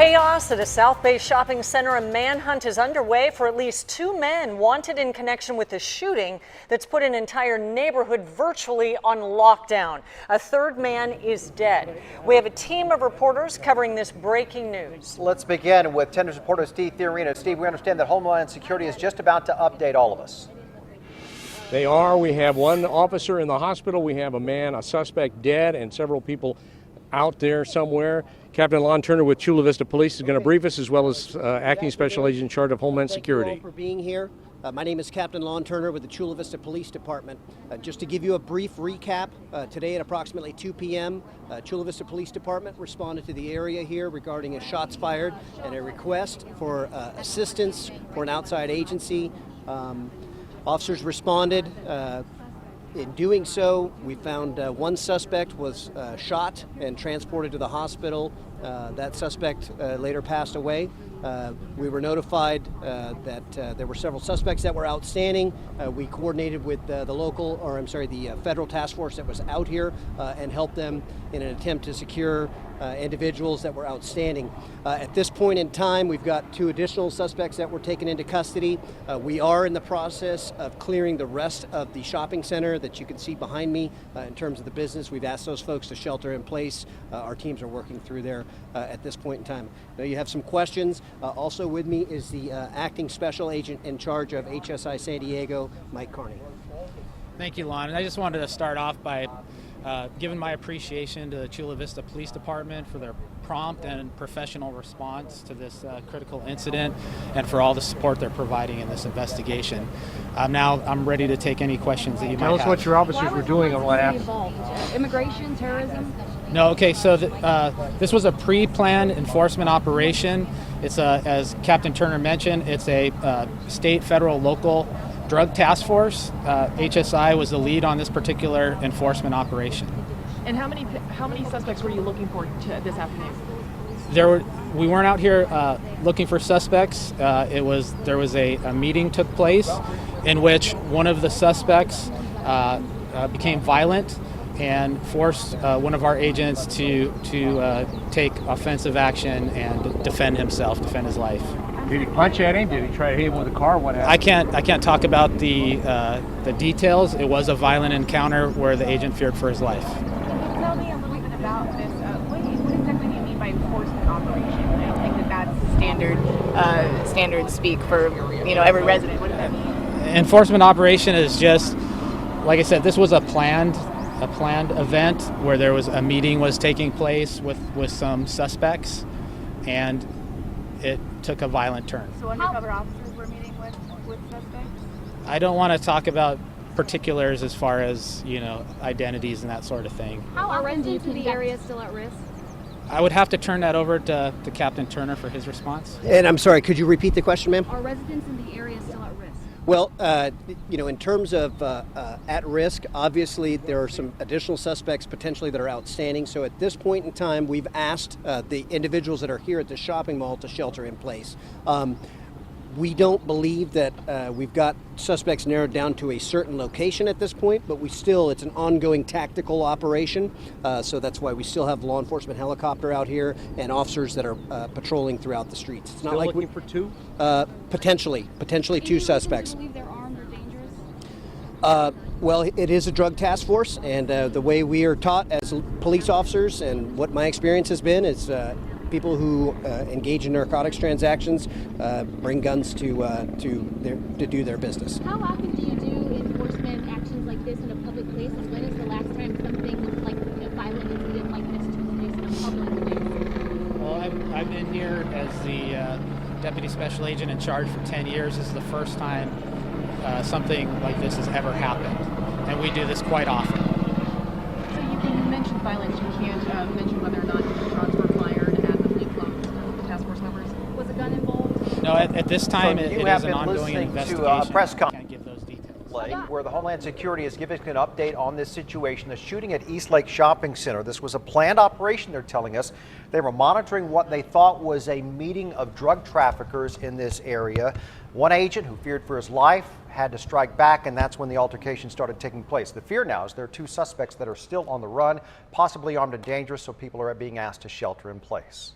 Chaos at a South Bay shopping center. A manhunt is underway for at least two men wanted in connection with the shooting that's put an entire neighborhood virtually on lockdown. A third man is dead. We have a team of reporters covering this breaking news. Let's begin with 10 News reporter Steve Theorino. Steve, we understand that Homeland Security is just about to update all of us. They are. We have one officer in the hospital. We have a suspect dead, and several people out there somewhere. Captain Lon Turner with Chula Vista Police is going to brief us, as well as Acting Special Agent in charge of Homeland Security. Thank you all for being here. My name is Captain Lon Turner with the Chula Vista Police Department. Just to give you a brief recap, today at approximately 2 p.m., Chula Vista Police Department responded to the area here regarding a shots fired and a request for assistance for an outside agency. Officers responded. In doing so, we found one suspect was shot and transported to the hospital. That suspect later passed away. We were notified that there were several suspects that were outstanding. We coordinated with the federal task force that was out here and helped them in an attempt to secure individuals that were outstanding. At this point in time, we've got two additional suspects that were taken into custody. We are in the process of clearing the rest of the shopping center that you can see behind me in terms of the business. We've asked those folks to shelter in place. Our teams are working through there at this point in time. Now you have some questions. Also with me is the Acting Special Agent in charge of HSI San Diego, Mike Carney. Thank you, Lon. And I just wanted to start off by giving my appreciation to the Chula Vista Police Department for their prompt and professional response to this critical incident, and for all the support they're providing in this investigation. Now I'm ready to take any questions that you might have. Tell us what your officers were doing on what happened. Immigration, terrorism? No, okay, so this was a pre-planned enforcement operation. It's as Captain Turner mentioned, it's a state, federal, local drug task force. HSI was the lead on this particular enforcement operation. And how many suspects were you looking for this afternoon? We weren't out here looking for suspects. There was a meeting took place in which one of the suspects became violent and forced one of our agents to take offensive action and defend his life. Did he punch at him? Did he try to hit him with a car? What happened? I can't talk about the details. It was a violent encounter where the agent feared for his life. Can you tell me a little bit about this? What exactly do you mean by enforcement operation? I don't think that's standard speak for every resident. What does that mean? Enforcement operation is just, like I said, this was a planned event where there was a meeting was taking place with some suspects, and it took a violent turn. So undercover officers were meeting with suspects? I don't want to talk about particulars as far as, identities and that sort of thing. How are residents in the area still at risk? I would have to turn that over to Captain Turner for his response. And I'm sorry, could you repeat the question, ma'am? Are residents in the area still at risk? Well, in terms of at risk, obviously there are some additional suspects potentially that are outstanding. So at this point in time, we've asked the individuals that are here at the shopping mall to shelter in place. We don't believe that we've got suspects narrowed down to a certain location at this point, but it's an ongoing tactical operation. So that's why we still have law enforcement helicopter out here and officers that are patrolling throughout the streets. It's not like looking for two? Potentially two suspects. Do you believe they're armed or dangerous? Well, it is a drug task force, and the way we are taught as police officers, and what my experience has been, is people who engage in narcotics transactions bring guns to do their business. How often do you do enforcement actions like this in a public place? And when is the last time something like a violent incident like this took place in a public place? Well, I've been here as the Deputy Special Agent in charge for 10 years. This is the first time something like this has ever happened, and we do this quite often. So you mentioned violence. You can't mention whether or not shots were fired at the plainclothes task force members. Was a gun involved? No, at this time it is an ongoing listening investigation. to a press I conference can't give those details. where the Homeland Security is giving an update on this situation, the shooting at Eastlake Shopping Center. This was a planned operation, they're telling us. They were monitoring what they thought was a meeting of drug traffickers in this area. One agent who feared for his life had to strike back, and that's when the altercation started taking place. The fear now is there are two suspects that are still on the run, possibly armed and dangerous, so people are being asked to shelter in place.